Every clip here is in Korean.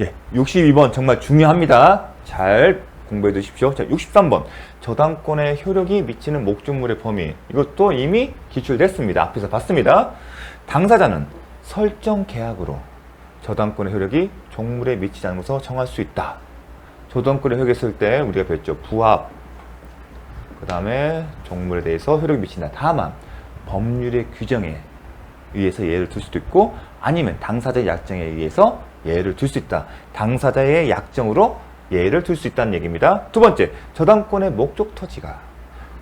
예, 62번 정말 중요합니다. 잘 공부해 두십시오. 자, 63번. 저당권의 효력이 미치는 목적물의 범위. 이것도 이미 기출됐습니다. 앞에서 봤습니다. 당사자는 설정 계약으로 저당권의 효력이 종물에 미치지 않으면서 정할 수 있다. 저당권의 효력이 있을 때 우리가 배웠죠. 부합. 그 다음에 종물에 대해서 효력이 미친다. 다만 법률의 규정에 의해서 예를 들 수도 있고 아니면 당사자의 약정에 의해서 예를 들 수 있다. 당사자의 약정으로 예를 들 수 있다는 얘기입니다. 두 번째, 저당권의 목적 토지가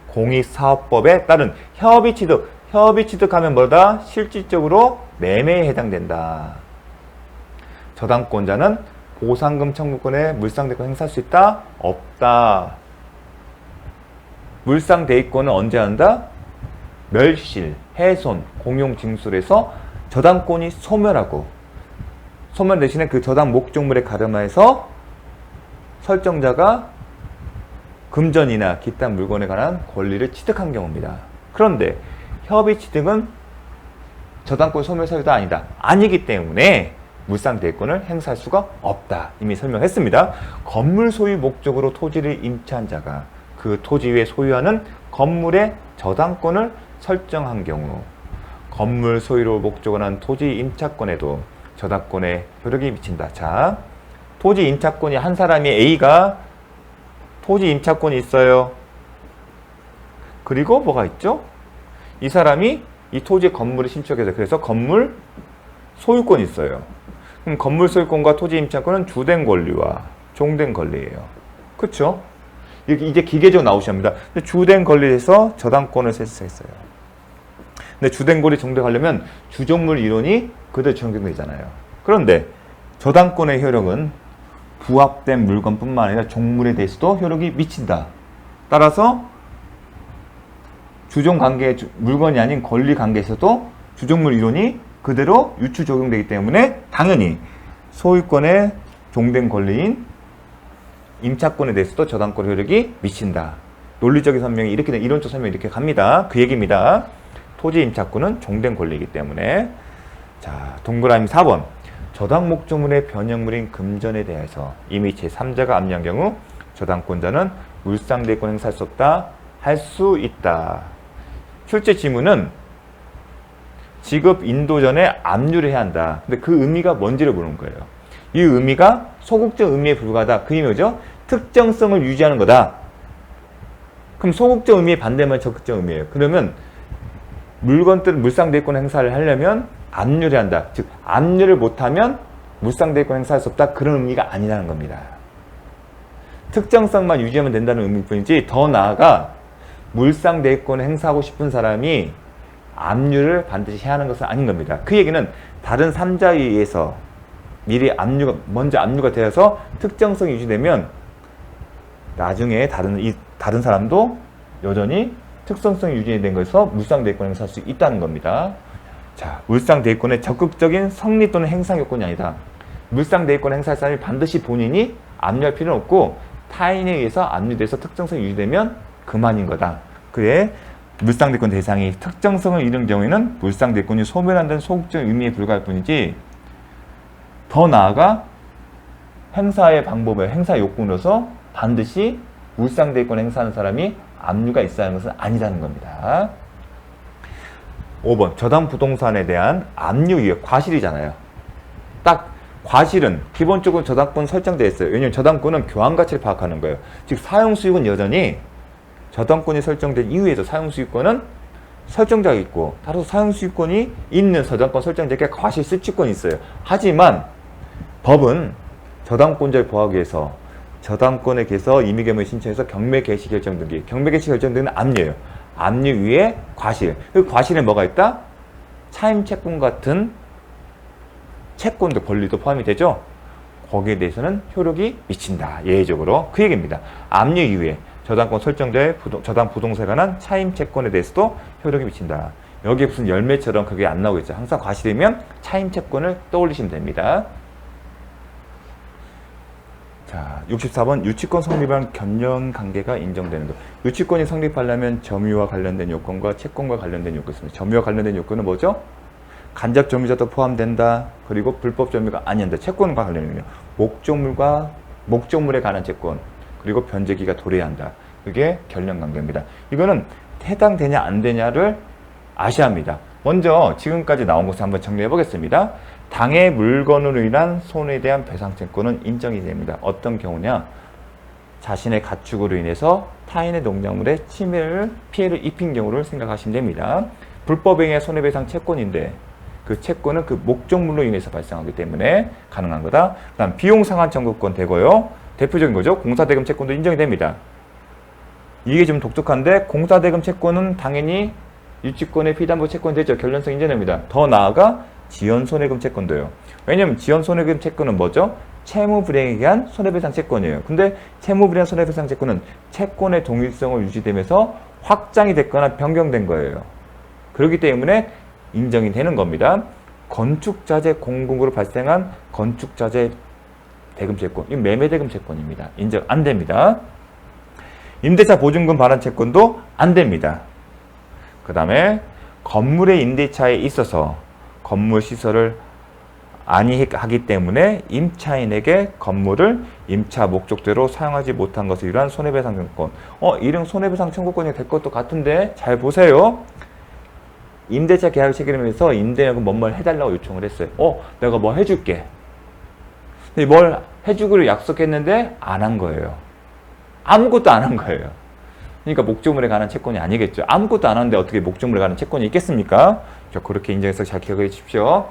공익사업법에 따른 협의 취득. 협의 취득하면 뭐다? 실질적으로 매매에 해당된다. 저당권자는 보상금 청구권에 물상대권 행사할 수 있다? 없다. 물상대입권은 언제 한다? 멸실, 훼손, 공용징술에서 저당권이 소멸하고 소멸 대신에 그 저당 목적물에 가름하여서 설정자가 금전이나 기타 물건에 관한 권리를 취득한 경우입니다. 그런데 협의 취득은 저당권 소멸 사유가 아니다. 아니기 때문에 물상대권을 행사할 수가 없다. 이미 설명했습니다. 건물 소유 목적으로 토지를 임차한 자가 그 토지 위에 소유하는 건물의 저당권을 설정한 경우 건물 소유로 목적을 한 토지 임차권에도 저당권의 효력이 미친다. 자, 토지 임차권이 한 사람이 A가 토지 임차권이 있어요. 그리고 뭐가 있죠? 이 사람이 이 토지 건물을 신축해서 그래서 건물 소유권이 있어요. 그럼 건물 소유권과 토지 임차권은 주된 권리와 종된 권리예요. 그렇죠? 이제 기계적으로 나오셔야 합니다. 근데 주된 권리에서 저당권을 세수했어요. 근데 주된 권리 정득하려면 주종물 이론이 그대로 적용되잖아요. 그런데 저당권의 효력은 부합된 물건뿐만 아니라 종물에 대해서도 효력이 미친다. 따라서 주종관계, 물건이 아닌 권리관계에서도 주종물 이론이 그대로 유추 적용되기 때문에 당연히 소유권의 종된 권리인 임차권에 대해서도 저당권 효력이 미친다. 논리적인 설명이 이렇게, 이론적 설명이 이렇게 갑니다. 그 얘기입니다. 토지 임차권은 종된 권리이기 때문에. 자, 동그라미 4번. 저당 목적물의 변형물인 금전에 대해서 이미 제3자가 압류한 경우 저당권자는 물상대권 행사할 수 없다. 할 수 있다. 출제 지문은 지급 인도 전에 압류를 해야 한다. 근데 그 의미가 뭔지를 보는 거예요. 이 의미가 소극적 의미에 불과하다. 그 의미죠. 특정성을 유지하는 거다. 그럼 소극적 의미의 반대면 적극적 의미예요. 그러면 물건들 물상대권 행사를 하려면 압류를 한다. 즉 압류를 못하면 물상대권 행사할 수 없다. 그런 의미가 아니라는 겁니다. 특정성만 유지하면 된다는 의미뿐이지 더 나아가 물상대권을 행사하고 싶은 사람이 압류를 반드시 해야 하는 것은 아닌 겁니다. 그 얘기는 다른 3자에 의해서 미리 먼저 압류가 되어서 특정성이 유지되면 나중에 다른 사람도 여전히 특성성이 유지된 것에서 물상대권 행사할 수 있다는 겁니다. 자, 물상대권의 적극적인 성립 또는 행사 요건이 아니다. 물상대권 행사할 사람이 반드시 본인이 압류할 필요는 없고 타인에 의해서 압류돼서 특정성이 유지되면 그만인 거다. 그에 물상대권 대상이 특정성을 잃은 경우에는 물상대권이 소멸한다는 소극적 의미에 불과할 뿐이지 더 나아가 행사의 방법에 행사 요건으로서 반드시 물상대권 행사하는 사람이 압류가 있어야 하는 것은 아니라는 겁니다. 5번 저당 부동산에 대한 압류 이유 과실이잖아요. 딱 과실은 기본적으로 저당권 설정되어 있어요. 왜냐하면 저당권은 교환 가치를 파악하는 거예요. 즉 사용수익은 여전히 저당권이 설정된 이후에도 사용수익권은 설정자가 있고 따라서 사용수익권이 있는 저당권 설정자에게 과실 수취권이 있어요. 하지만 법은 저당권자를 보호하기 위해서 저당권에 대해서 임의계명을 신청해서 경매 개시 결정 등기, 경매 개시 결정 등기는 압류예요. 압류 위에 과실. 그 과실에 뭐가 있다? 차임 채권 같은 채권도 권리도 포함이 되죠. 거기에 대해서는 효력이 미친다. 예외적으로 그 얘기입니다. 압류 이후에 저당권 설정자의 저당 부동산에 관한 차임 채권에 대해서도 효력이 미친다. 여기에 무슨 열매처럼 그게 안 나오겠죠. 항상 과실이면 차임 채권을 떠올리시면 됩니다. 자, 64번 유치권 성립한 견련 관계가 인정되는 것. 유치권이 성립하려면 점유와 관련된 요건과 채권과 관련된 요건이 있습니다. 점유와 관련된 요건은 뭐죠? 간접 점유자도 포함된다. 그리고 불법 점유가 아닌다. 채권과 관련해요. 목적물에 관한 채권, 그리고 변제기가 도래한다. 그게 결련관계입니다. 이거는 해당되냐 안 되냐를 아셔야 합니다. 먼저 지금까지 나온 것을 한번 정리해 보겠습니다. 당해 물건으로 인한 손해에 대한 배상채권은 인정이 됩니다. 어떤 경우냐? 자신의 가축으로 인해서 타인의 농작물에 피해를 입힌 경우를 생각하시면 됩니다. 불법행위의 손해배상 채권인데 그 채권은 그 목적물로 인해서 발생하기 때문에 가능한 거다. 그 다음 비용상환 청구권 되고요. 대표적인 거죠. 공사대금 채권도 인정이 됩니다. 이게 좀 독특한데 공사대금 채권은 당연히 유치권의 피담보 채권 되죠. 결련성 인정됩니다. 더 나아가 지연손해금 채권도요. 왜냐하면 지연손해금 채권은 뭐죠? 채무 불이행에 의한 손해배상 채권이에요. 근데 채무 불이행 손해배상 채권은 채권의 동일성을 유지되면서 확장이 됐거나 변경된 거예요. 그렇기 때문에 인정이 되는 겁니다. 건축자재 공급으로 발생한 건축자재 대금 채권, 이 매매대금 채권입니다. 인정 안 됩니다. 임대차 보증금 반환 채권도 안 됩니다. 그 다음에 건물의 임대차에 있어서 건물 시설을 아니하기 때문에 임차인에게 건물을 임차 목적대로 사용하지 못한 것을 위한 손해배상 청구권. 이런 손해배상 청구권이 될 것도 같은데 잘 보세요. 임대차 계약을 체결하면서 임대인하고 뭔 해달라고 요청을 했어요. 내가 뭐 해줄게. 근데 뭘 해주기로 약속했는데 안 한 거예요. 아무것도 안 한 거예요. 그러니까 목적물에 관한 채권이 아니겠죠. 아무것도 안 하는데 어떻게 목적물에 관한 채권이 있겠습니까? 그렇게 인정해서 잘 기억해 주십시오.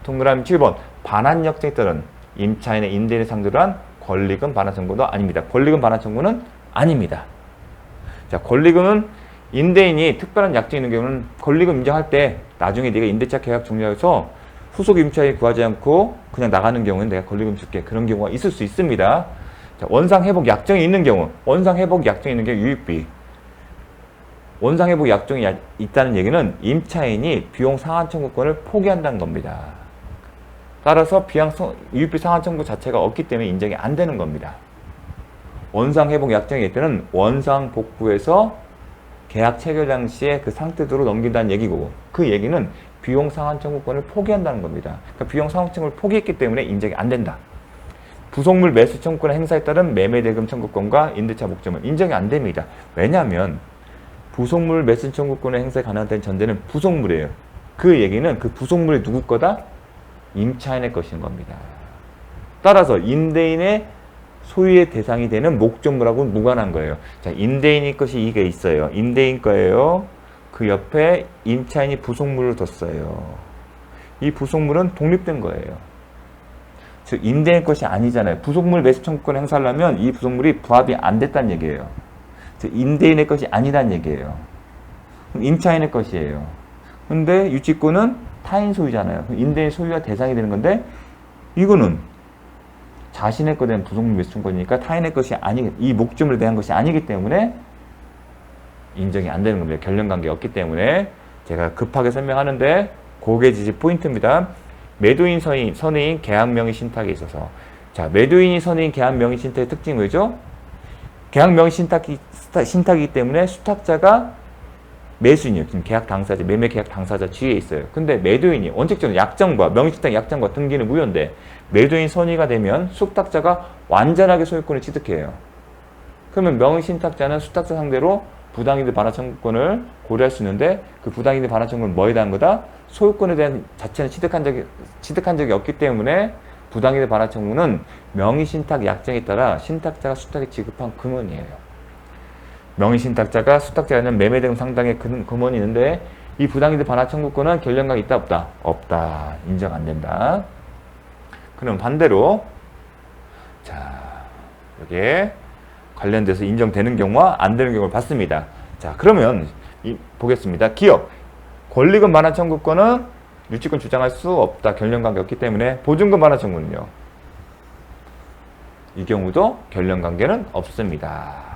동그라미 7번. 반환 역정에 따른 임차인의 임대인을 상대로 한 권리금 반환 청구도 아닙니다. 권리금 반환 청구는 아닙니다. 자, 권리금은 임대인이 특별한 약정이 있는 경우는 권리금 인정할 때 나중에 네가 임대차 계약 종료해서 후속 임차인이 구하지 않고 그냥 나가는 경우는 내가 권리금 줄게. 그런 경우가 있을 수 있습니다. 자, 원상회복 약정이 있는 경우, 원상회복 약정이 있는 경우 유입비. 원상회복 약정이 있다는 얘기는 임차인이 비용 상환 청구권을 포기한다는 겁니다. 따라서 유입비 상환 청구 자체가 없기 때문에 인정이 안 되는 겁니다. 원상회복 약정이 있다는 원상 복구에서 계약 체결 당시에 그 상태대로 넘긴다는 얘기고, 그 얘기는 비용 상환 청구권을 포기한다는 겁니다. 그러니까 비용 상환 청구를 포기했기 때문에 인정이 안 된다. 부속물 매수 청구권 행사에 따른 매매대금 청구권과 임대차 목적물 인정이 안 됩니다. 왜냐하면 부속물 매수 청구권의 행사에 가능한 전제는 부속물이에요. 그 얘기는 그 부속물이 누구 거다? 임차인의 것인 겁니다. 따라서 임대인의 소유의 대상이 되는 목적물하고는 무관한 거예요. 자, 임대인의 것이 이게 있어요. 임대인 거예요. 그 옆에 임차인이 부속물을 뒀어요. 이 부속물은 독립된 거예요. 즉 임대인 것이 아니잖아요. 부속물 매수 청구권 행사하려면 이 부속물이 부합이 안 됐다는 얘기예요. 즉 임대인의 것이 아니란 얘기예요. 임차인의 것이에요. 근데 유치권은 타인 소유잖아요. 임대인 소유가 대상이 되는 건데 이거는 자신의 것에 대한 부속물 매수 청구권이니까 타인의 것이 이 목적물에 대한 것이 아니기 때문에 인정이 안 되는 겁니다. 결련관계가 없기 때문에 제가 급하게 설명하는데 고개지지 포인트입니다. 매도인 선의인 계약 명의 신탁에 있어서, 자, 매도인이 선의인 계약 명의 신탁의 특징이 뭐죠? 계약 명의 신탁이기 때문에 수탁자가 매수인이요. 지금 계약 당사자, 매매 계약 당사자 지위에 있어요. 근데 매도인이 원칙적으로 약정과 명의 신탁 약정과 등기는 무효인데 매도인 선의가 되면 수탁자가 완전하게 소유권을 취득해요. 그러면 명의 신탁자는 수탁자 상대로 부당이득 반환 청구권을 고려할 수 있는데 그 부당이득 반환 청구는 뭐에 대한 거다? 소유권에 대한 자체는 취득한 적이 없기 때문에 부당이득 반환 청구는 명의 신탁 약정에 따라 신탁자가 수탁에 지급한 금원이에요. 명의 신탁자가 수탁자에는 매매대금 상당의 금원이 있는데 이 부당이득 반환 청구권은 결련각이 있다 없다? 없다. 인정 안 된다. 그럼 반대로 자, 여기에 관련돼서 인정되는 경우와 안 되는 경우를 봤습니다. 자, 그러면 보겠습니다. 기업 권리금 반환 청구권은 유치권 주장할 수 없다. 결련관계 없기 때문에 보증금 반환 청구는요. 이 경우도 결련관계는 없습니다.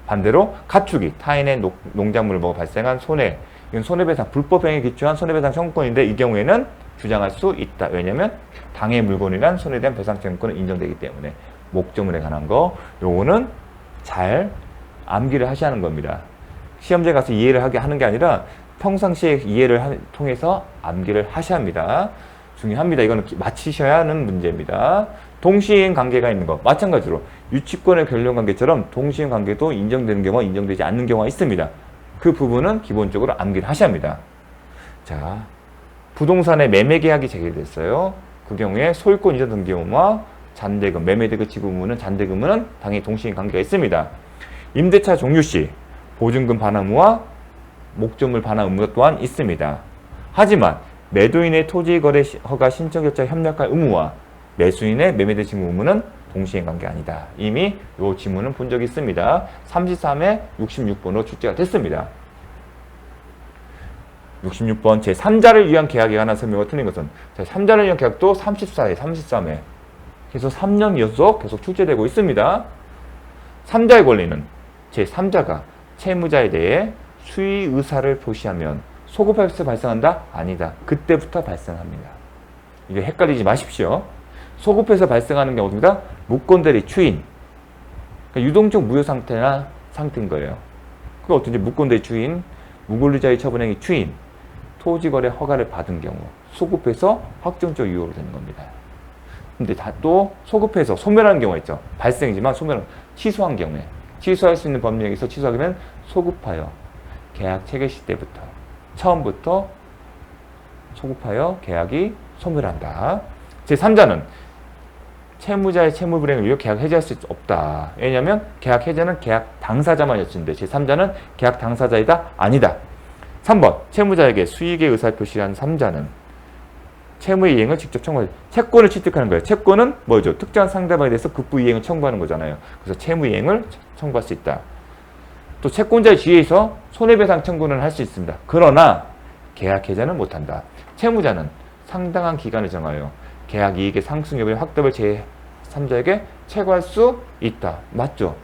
반대로 가축이 타인의 농작물을 먹어 발생한 손해, 이건 손해배상 불법행위에 기초한 손해배상 청구권인데 이 경우에는 주장할 수 있다. 왜냐하면 당해 물건이란 손해에 대한 배상 청구권은 인정되기 때문에 목적물에 관한 거 요거는 잘 암기를 하셔야 하는 겁니다. 시험장에 가서 이해를 하게 하는 게 아니라 평상시에 이해를 통해서 암기를 하셔야 합니다. 중요합니다. 이거는 맞히셔야 하는 문제입니다. 동시인 관계가 있는 것. 마찬가지로 유치권의 결론 관계처럼 동시인 관계도 인정되는 경우와 인정되지 않는 경우가 있습니다. 그 부분은 기본적으로 암기를 하셔야 합니다. 자, 부동산의 매매 계약이 체결됐어요. 그 경우에 소유권 이전 등기 의무와 잔대금, 매매대금 지급 의무는 잔대금 의무는 당연히 동시인 관계가 있습니다. 임대차 종료 시 보증금 반환 의무와 목적물 반환 의무 또한 있습니다. 하지만 매도인의 토지거래 허가 신청 결정 협력할 의무와 매수인의 매매대 지급 의무는 동시인 관계 아니다. 이미 이 지문은 본 적이 있습니다. 33회 66번으로 출제가 됐습니다. 66번 제3자를 위한 계약에 관한 설명을 틀린 것은 제3자를 위한 계약도 34회, 33회 계속 3년 연속 계속 출제되고 있습니다. 3자의 권리는 제3자가 채무자에 대해 수의 의사를 표시하면 소급해서 발생한다? 아니다. 그때부터 발생합니다. 이게 헷갈리지 마십시오. 소급해서 발생하는 경우입니다. 무권대리 추인. 그러니까 유동적 무효 상태인 거예요. 그게 어떤지 무권대리 추인, 무권리자의 처분행위 추인, 토지거래 허가를 받은 경우 소급해서 확정적 유효로 되는 겁니다. 근데 또 소급해서 소멸하는 경우가 있죠. 발생이지만 소멸은 취소한 경우에 취소할 수 있는 법령에서 취소하면 소급하여 계약 체결 시 때부터 처음부터 소급하여 계약이 소멸한다. 제3자는 채무자의 채무 불이행을 위해 계약 해지할 수 없다. 왜냐하면 계약 해제는 계약 당사자만 여치는데 제3자는 계약 당사자이다? 아니다. 3번 채무자에게 수익의 의사표시한 3자는 채무의 이행을 직접 청구하죠. 채권을 취득하는 거예요. 채권은 뭐죠? 특정한 상대방에 대해서 급부 이행을 청구하는 거잖아요. 그래서 채무 이행을 청구할 수 있다. 또 채권자의 지위에서 손해배상 청구는 할 수 있습니다. 그러나 계약 해제는 못한다. 채무자는 상당한 기간을 정하여 계약 이익의 상승 여부의 확답을 제3자에게 체고할 수 있다. 맞죠?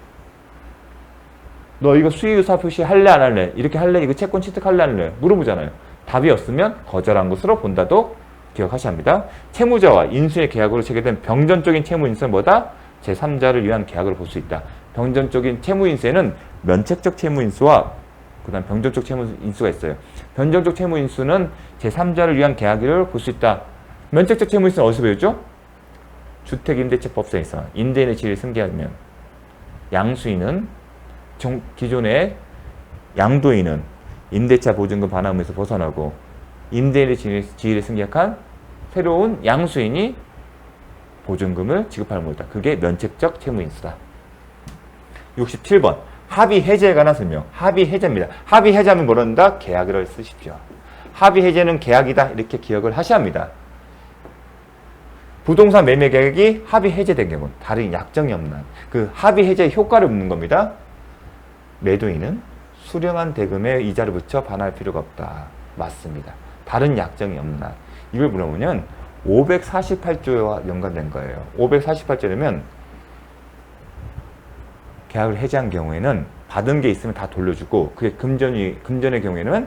너 이거 수의의사 표시 할래 안 할래? 이렇게 할래? 이거 채권 취득할래 안 할래? 물어보잖아요. 답이 없으면 거절한 것으로 본다도 기억하셔야 합니다. 채무자와 인수의 계약으로 체결된 병전적인 채무인수는 뭐다? 제3자를 위한 계약으로 볼 수 있다. 병전적인 채무인수에는 면책적 채무인수와 그 다음 병전적 채무인수가 있어요. 변정적 채무인수는 제3자를 위한 계약을 볼 수 있다. 면책적 채무인수는 어디서 배웠죠? 주택임대차법상에서 임대인의 지위를 승계하면 양수인은 기존의 양도인은 임대차 보증금 반환 의무에서 벗어나고 임대인의 지위를 승계한 새로운 양수인이 보증금을 지급할 의무다. 그게 면책적 채무인수다. 67번 합의 해제에 관한 설명. 합의 해제입니다. 합의 해제하면 뭐란다? 계약을 쓰십시오. 합의 해제는 계약이다. 이렇게 기억을 하셔야 합니다. 부동산 매매 계약이 합의 해제된 경우는 다른 약정이 없는 그 합의 해제의 효과를 묻는 겁니다. 매도인은 수령한 대금에 이자를 붙여 반환할 필요가 없다. 맞습니다. 다른 약정이 없는 한. 이걸 물어보면 548조와 연관된 거예요. 548조라면 계약을 해제한 경우에는 받은 게 있으면 다 돌려주고 그게 금전의 경우에는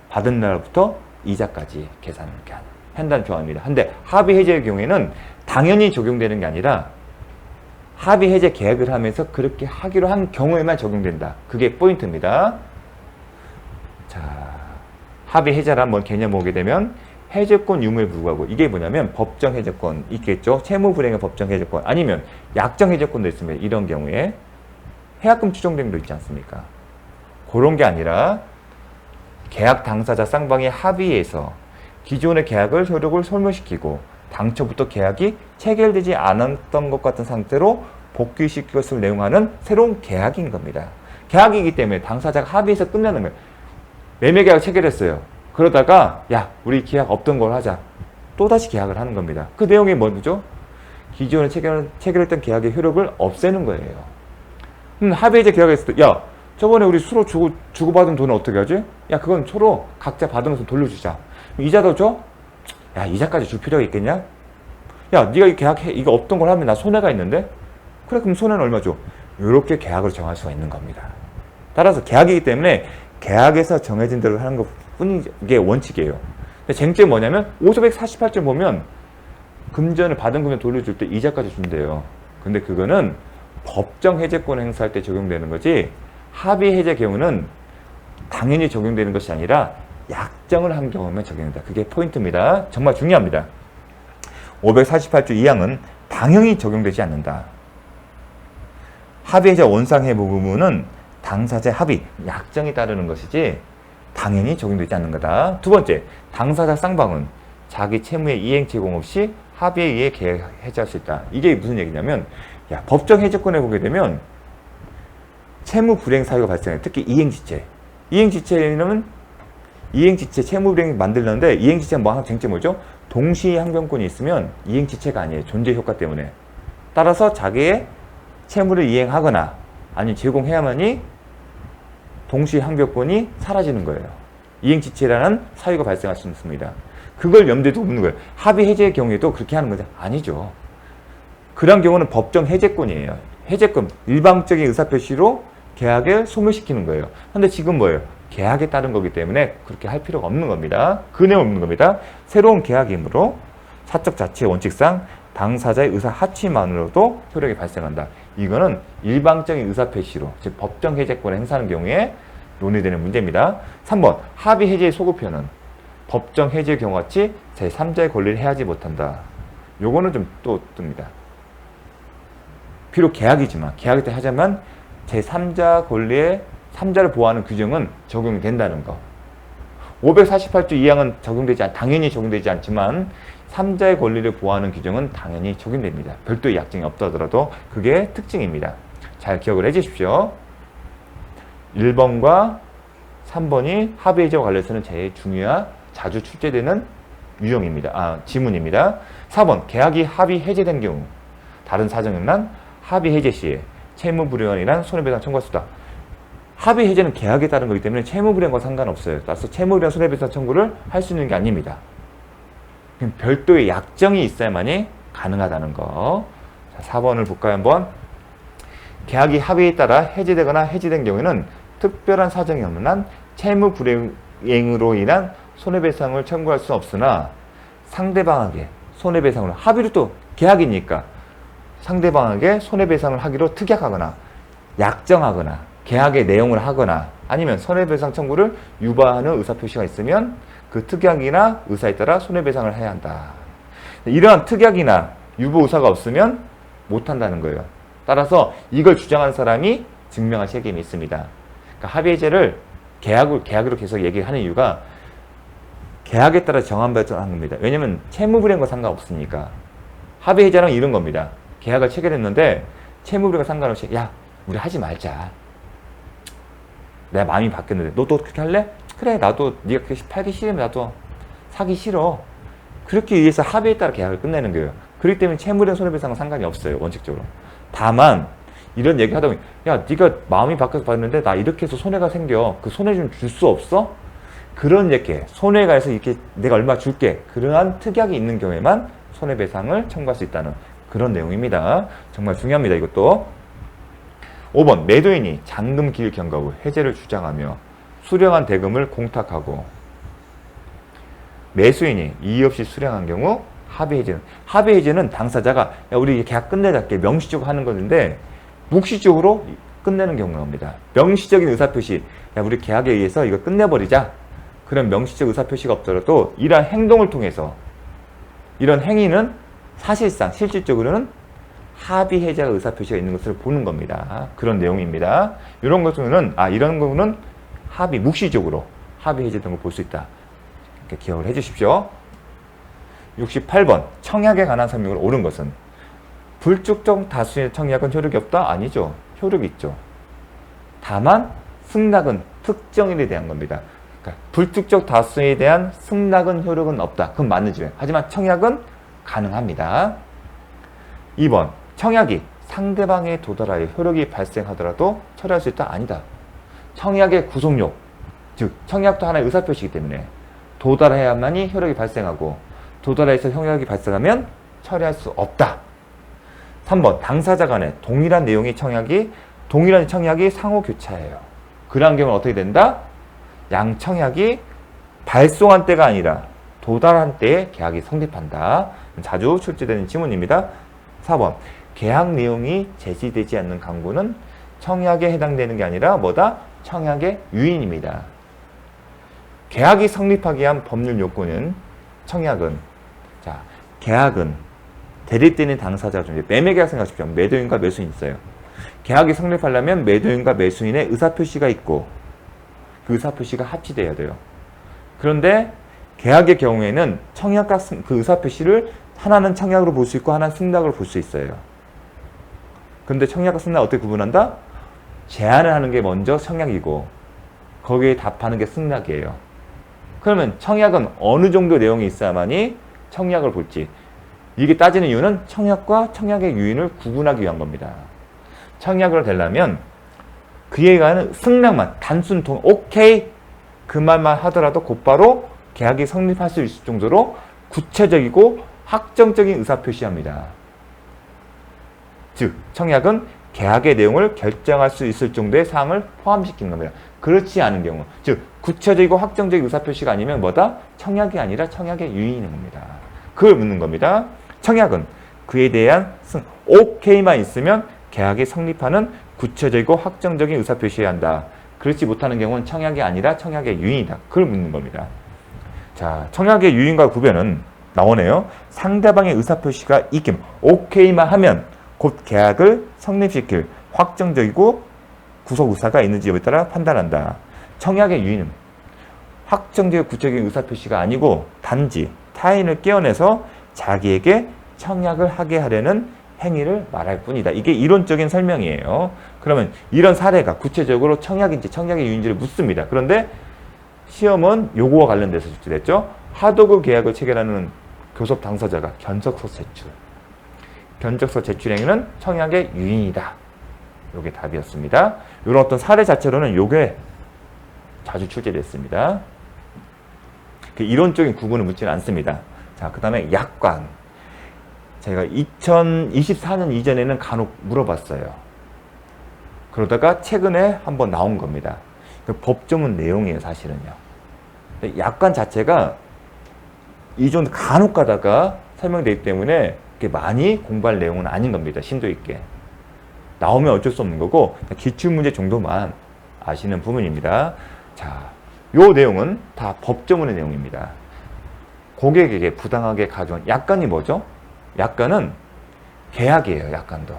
받은 날부터 이자까지 계산을 이렇게 한다는 조항입니다. 근데 합의 해제의 경우에는 당연히 적용되는 게 아니라 합의 해제 계약을 하면서 그렇게 하기로 한 경우에만 적용된다. 그게 포인트입니다. 자, 합의 해제를 한번 개념 보게 되면 해제권 유무에 불구하고 이게 뭐냐면 법정 해제권 있겠죠. 채무 불이행의 법정 해제권 아니면 약정 해제권도 있습니다. 이런 경우에 해약금 추정된도 있지 않습니까? 그런 게 아니라 계약 당사자 쌍방의 합의에서 기존의 계약을 효력을 소멸시키고 당초부터 계약이 체결되지 않았던 것 같은 상태로 복귀시킬 것을 내용하는 새로운 계약인 겁니다. 계약이기 때문에 당사자가 합의해서 끝나는 거예요. 매매계약 체결했어요. 그러다가 야 우리 계약 없던 걸 하자. 또다시 계약을 하는 겁니다. 그 내용이 뭐죠? 기존에 체결했던 계약의 효력을 없애는 거예요. 합의해제 계약했을 때 야 저번에 우리 서로 주고받은 돈은 어떻게 하지? 야 그건 서로 각자 받은 것을 돌려주자. 이자도 줘? 야 이자까지 줄 필요가 있겠냐? 야 네가 이 계약해 이거 없던 걸 하면 나 손해가 있는데? 그래 그럼 손해는 얼마 줘? 이렇게 계약을 정할 수가 있는 겁니다. 따라서 계약이기 때문에 계약에서 정해진 대로 하는 것뿐인 게 원칙이에요. 근데 쟁점이 뭐냐면 548조 보면 금전을 받은 금액 돌려줄 때 이자까지 준대요. 근데 그거는 법정 해제권 행사할 때 적용되는 거지 합의 해제 경우는 당연히 적용되는 것이 아니라 약정을 한 경우만 적용된다. 그게 포인트입니다. 정말 중요합니다. 548조 2항은 당연히 적용되지 않는다. 합의해제 원상회복 의무는 당사자의 합의, 약정에 따르는 것이지 당연히 적용되지 않는 거다. 두 번째, 당사자 쌍방은 자기 채무의 이행 제공 없이 합의에 의해 계약 해제할 수 있다. 이게 무슨 얘기냐면, 야, 법정 해제권에 보게 되면 채무 불이행 사유가 발생해. 특히 이행지체. 이행지체는 이행지체 채무 불이행 만들는데 이행지체는 뭐 하나 쟁점 뭐죠? 동시 항변권이 있으면 이행지체가 아니에요. 존재 효과 때문에. 따라서 자기의 채무를 이행하거나 아니면 제공해야만이 동시 항변권이 사라지는 거예요. 이행지체라는 사유가 발생할 수 있습니다. 그걸 염두에 두고 묻는 거예요. 합의 해제의 경우에도 그렇게 하는 거죠? 아니죠. 그런 경우는 법정 해제권이에요. 해제권, 일방적인 의사표시로 계약을 소멸시키는 거예요. 근데 지금 뭐예요? 계약에 따른 거기 때문에 그렇게 할 필요가 없는 겁니다. 그 내용 없는 겁니다. 새로운 계약이므로 사적 자치의 원칙상 당사자의 의사 합치만으로도 효력이 발생한다. 이거는 일방적인 의사표시로, 즉 법정 해제권을 행사하는 경우에 논의되는 문제입니다. 3번, 합의 해제의 소급표는 법정 해제의 경우같이 제3자의 권리를 해하지 못한다. 요거는 좀 또 뜹니다. 비록 계약이지만, 계약일 때 하자면 제3자 권리에 3자를 보호하는 규정은 적용이 된다는 거. 548조 2항은 당연히 적용되지 않지만 3자의 권리를 보호하는 규정은 당연히 적용됩니다. 별도의 약정이 없다 하더라도 그게 특징입니다. 잘 기억을 해 주십시오. 1번과 3번이 합의해제와 관련해서는 제일 중요한 자주 출제되는 유형입니다. 지문입니다. 4번, 계약이 합의 해제된 경우 다른 사정에 난 합의 해제 시에 채무 불이행이란 손해배상 청구할 수 있다. 합의 해제는 계약에 따른 거기 때문에 채무 불이행과 상관없어요. 따라서 채무 불이행 손해배상 청구를 할 수 있는 게 아닙니다. 별도의 약정이 있어야만이 가능하다는 거. 자, 4번을 볼까요, 한번? 계약이 합의에 따라 해제되거나 해지된 경우에는 특별한 사정이 없는 한 채무 불이행으로 인한 손해배상을 청구할 수 없으나 상대방에게 손해배상을 합의로 또 계약이니까 상대방에게 손해배상을 하기로 특약하거나 약정하거나 계약의 내용을 하거나 아니면 손해배상 청구를 유발하는 의사표시가 있으면 그 특약이나 의사에 따라 손해배상을 해야 한다. 이러한 특약이나 유보 의사가 없으면 못한다는 거예요. 따라서 이걸 주장하는 사람이 증명할 책임이 있습니다. 그러니까 합의해제를 계약으로 계속 얘기하는 이유가 계약에 따라 정한발전한 겁니다. 왜냐면 채무불이행과 상관없으니까. 합의해제는 이런 겁니다. 계약을 체결했는데 채무불이행과 상관없이 야, 우리 하지 말자. 내 마음이 바뀌었는데 너도 그렇게 할래? 그래, 나도 네가 그렇게 팔기 싫으면 나도 사기 싫어. 그렇게 위해서 합의에 따라 계약을 끝내는 거예요. 그렇기 때문에 채무불이행 손해배상은 상관이 없어요. 원칙적으로. 다만 이런 얘기 하다 보니 야, 네가 마음이 바뀌어서 봤는데 나 이렇게 해서 손해가 생겨. 그 손해 좀 줄 수 없어? 그런 얘기, 손해가 해서 이렇게 내가 얼마 줄게. 그러한 특약이 있는 경우에만 손해배상을 청구할 수 있다는 그런 내용입니다. 정말 중요합니다. 이것도. 5번, 매도인이 잔금 기일 경과 후 해제를 주장하며 수령한 대금을 공탁하고 매수인이 이의 없이 수령한 경우 합의해제는 당사자가 야, 우리 계약 끝내자 명시적으로 하는 건데 묵시적으로 끝내는 경우입니다. 명시적인 의사표시, 야, 우리 계약에 의해서 이거 끝내버리자. 그런 명시적 의사표시가 없더라도 이러한 행동을 통해서 이런 행위는 사실상 실질적으로는 합의해제가 의사표시가 있는 것을 보는 겁니다. 그런 내용입니다. 이런 것은 이런 경우는 묵시적으로 합의해제된 걸 볼 수 있다. 이렇게 기억을 해주십시오. 68번, 청약에 관한 설명을 옳은 것은 불특정 다수의 청약은 효력이 없다? 아니죠. 효력이 있죠. 다만 승낙은 특정인에 대한 겁니다. 그러니까 불특정 다수에 대한 승낙은 효력은 없다. 그건 맞는지. 하지만 청약은 가능합니다. 2번, 청약이 상대방에 도달하여 효력이 발생하더라도 처리할 수 있다? 아니다. 청약의 구속력, 즉 청약도 하나의 의사표시이기 때문에 도달해야만이 효력이 발생하고 도달해서 효력이 발생하면 처리할 수 없다. 3번, 당사자 간에 동일한 청약이 상호 교차해요. 그러한 경우는 어떻게 된다? 양 청약이 발송한 때가 아니라 도달한 때에 계약이 성립한다. 자주 출제되는 지문입니다. 4번, 계약 내용이 제시되지 않는 강구는 청약에 해당되는 게 아니라 뭐다? 청약의 유인입니다. 계약이 성립하기 위한 법률 요건은 청약은, 자, 계약은 대리되는 당사자가 좀 매매계약 생각하십시오. 매도인과 매수인이 있어요. 계약이 성립하려면 매도인과 매수인의 의사표시가 있고 그 의사표시가 합치돼야 돼요. 그런데 계약의 경우에는 청약과 그 의사표시를 하나는 청약으로 볼 수 있고 하나는 승낙으로 볼 수 있어요. 그런데 청약과 승낙 어떻게 구분한다? 제안을 하는 게 먼저 청약이고 거기에 답하는 게 승낙이에요. 그러면 청약은 어느 정도 내용이 있어야만이 청약을 볼지, 이게 따지는 이유는 청약과 청약의 유인을 구분하기 위한 겁니다. 청약을 되려면 그에 관한 승낙만, 단순 돈, 오케이 그 말만 하더라도 곧바로 계약이 성립할 수 있을 정도로 구체적이고 확정적인 의사표시합니다. 즉 청약은 계약의 내용을 결정할 수 있을 정도의 사항을 포함시키는 겁니다. 그렇지 않은 경우, 즉 구체적이고 확정적인 의사표시가 아니면 뭐다? 청약이 아니라 청약의 유인인 겁니다. 그걸 묻는 겁니다. 청약은 그에 대한 오케이만 있으면 계약이 성립하는 구체적이고 확정적인 의사표시해야 한다. 그렇지 못하는 경우는 청약이 아니라 청약의 유인이다. 그걸 묻는 겁니다. 자, 청약의 유인과 구별은 나오네요. 상대방의 의사표시가 있기만, 오케이만 하면 곧 계약을 성립시킬 확정적이고 구속 의사가 있는지 여부에 따라 판단한다. 청약의 유인은 확정적이고 구체적인 의사표시가 아니고 단지 타인을 깨어내서 자기에게 청약을 하게 하려는 행위를 말할 뿐이다. 이게 이론적인 설명이에요. 그러면 이런 사례가 구체적으로 청약인지 청약의 유인지를 묻습니다. 그런데 시험은 요거와 관련돼서 출제됐죠. 하도급 계약을 체결하는 교섭 당사자가 견적서 제출. 견적서 제출 행위는 청약의 유인이다. 요게 답이었습니다. 이런 어떤 사례 자체로는 요게 자주 출제됐습니다. 이론적인 구분을 묻지는 않습니다. 자, 그 다음에 약관. 제가 2024년 이전에는 간혹 물어봤어요. 그러다가 최근에 한번 나온 겁니다. 그 법조문 내용이에요, 사실은요. 약관 자체가 이 정도 간혹 가다가 설명되기 때문에 많이 공부할 내용은 아닌 겁니다. 심도 있게. 나오면 어쩔 수 없는 거고 기출문제 정도만 아시는 부분입니다. 자, 요 내용은 다 법조문의 내용입니다. 고객에게 부당하게 가져온 약관이 뭐죠? 약관은 계약이에요. 약관도.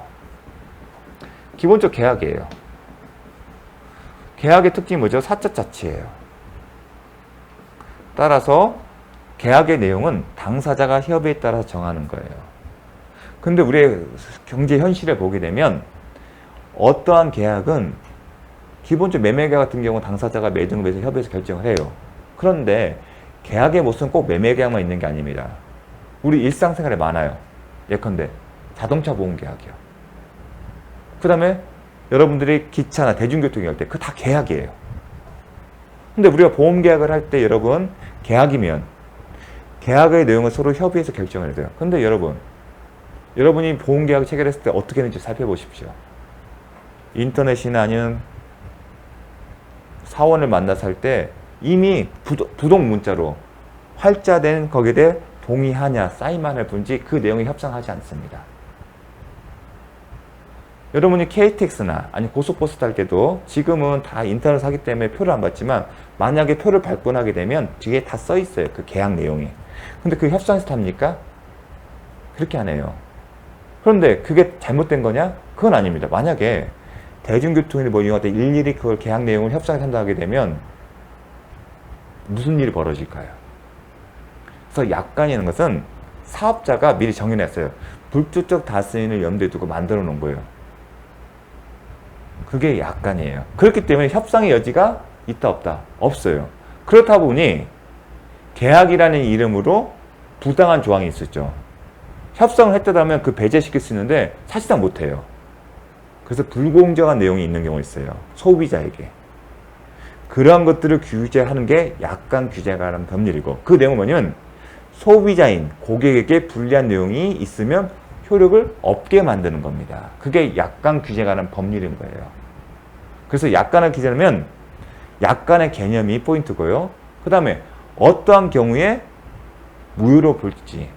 기본적 계약이에요. 계약의 특징이 뭐죠? 사적 자치예요. 따라서 계약의 내용은 당사자가 협의에 따라서 정하는 거예요. 근데 우리의 경제 현실을 보게 되면 어떠한 계약은 기본적 매매계약 같은 경우 당사자가 매등 매수 협의해서 결정을 해요. 그런데 계약의 모습은 꼭 매매계약만 있는 게 아닙니다. 우리 일상생활에 많아요. 예컨대 자동차 보험 계약이요. 그 다음에 여러분들이 기차나 대중교통 이용할 때 그거 다 계약이에요. 근데 우리가 보험 계약을 할 때 여러분 계약이면 계약의 내용을 서로 협의해서 결정을 해야 돼요. 근데 여러분이 보험 계약을 체결했을 때 어떻게 했는지 살펴보십시오. 인터넷이나 아니면 사원을 만나서 할 때 이미 부동 문자로 활자된 거기에 대해 동의하냐 사인만 할 뿐이지 그 내용이 협상하지 않습니다. 여러분이 KTX나 아니 고속버스 탈 때도 지금은 다 인터넷 하기 때문에 표를 안 받지만 만약에 표를 발권하게 되면 뒤에 다 써 있어요. 그 계약 내용이. 근데 그 협상에서 탑니까? 그렇게 안 해요. 그런데 그게 잘못된 거냐? 그건 아닙니다. 만약에 대중교통을 뭐 이용할 때 일일이 그걸 계약 내용을 협상에 한다 하게 되면 무슨 일이 벌어질까요? 그래서 약관이라는 것은 사업자가 미리 정해냈어요. 불투적 다스인을 염두에 두고 만들어 놓은 거예요. 그게 약관이에요. 그렇기 때문에 협상의 여지가 있다 없다? 없어요. 그렇다 보니 계약이라는 이름으로 부당한 조항이 있었죠. 협상을 했다면 그 배제시킬 수 있는데 사실상 못해요. 그래서 불공정한 내용이 있는 경우가 있어요. 소비자에게. 그러한 것들을 규제하는 게 약관 규제가 하는 법률이고 그 내용은 뭐냐면 소비자인 고객에게 불리한 내용이 있으면 효력을 없게 만드는 겁니다. 그게 약관 규제가 하는 법률인 거예요. 그래서 약관을 규제하면 약관의 개념이 포인트고요. 그 다음에 어떠한 경우에 무효로 볼지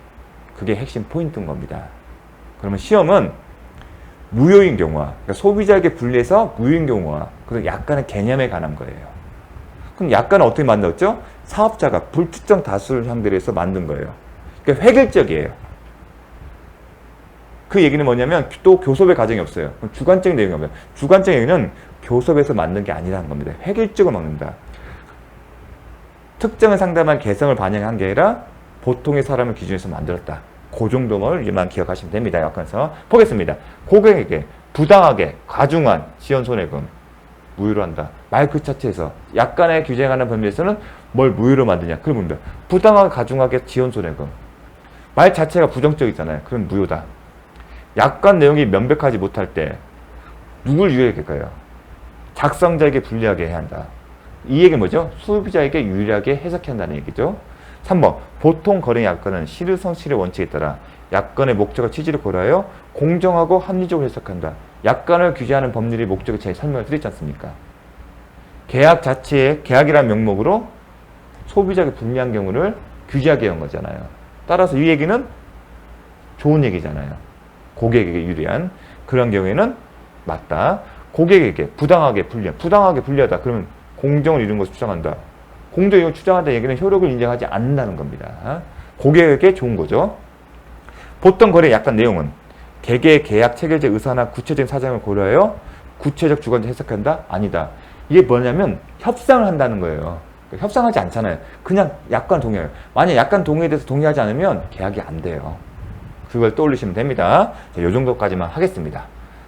그게 핵심 포인트인 겁니다. 그러면 시험은 무효인 경우와 그러니까 소비자에게 불리해서 무효인 경우와 그래서 약간의 개념에 관한 거예요. 그럼 약관을 어떻게 만들었죠? 사업자가 불특정 다수를 상대로 해서 만든 거예요. 그러니까 획일적이에요. 그 얘기는 뭐냐면 또 교섭의 과정이 없어요. 그럼 주관적인 내용이 없어요. 주관적인 내용은 교섭에서 만든 게 아니라는 겁니다. 획일적으로 만든다. 특정을 상담한 개성을 반영한 게 아니라 보통의 사람을 기준에서 만들었다. 그 정도만 기억하시면 됩니다. 약관에서 보겠습니다. 고객에게 부당하게 과중한 지연 손해금 무효로 한다. 말 그 자체에서 약관에 규정하는 범위에서는 뭘 무효로 만드냐. 그럼 뭡니다. 부당하게 과중하게 지연 손해금. 말 자체가 부정적이잖아요. 그럼 무효다. 약관 내용이 명백하지 못할 때 누굴 유리하게 작성자에게 불리하게 해야 한다. 이 얘기는 뭐죠? 소비자에게 유리하게 해석해야 한다는 얘기죠. 3번 보통 거래 약관은 실효성실의 원칙에 따라 약관의 목적과 취지를 고려하여 공정하고 합리적으로 해석한다. 약관을 규제하는 법률의 목적을 제가 설명을 드렸지 않습니까? 계약 자체에 계약이라는 명목으로 소비자에게 불리한 경우를 규제하게 한 거잖아요. 따라서 이 얘기는 좋은 얘기잖아요. 고객에게 유리한 그런 경우에는 맞다. 고객에게 부당하게 불리하다. 그러면 공정을 이룬 것을 주장한다. 공정을 주장한다는 얘기는 효력을 인정하지 않는다는 겁니다. 고객에게 좋은 거죠. 보통 거래 약관 내용은 개개의 계약 체결자 의사나 구체적인 사정을 고려하여 구체적 주관을 해석한다? 아니다. 이게 뭐냐면 협상을 한다는 거예요. 협상하지 않잖아요. 그냥 약관 동의해요. 만약 약관 동의에 대해서 동의하지 않으면 계약이 안 돼요. 그걸 떠올리시면 됩니다. 자, 이 정도까지만 하겠습니다.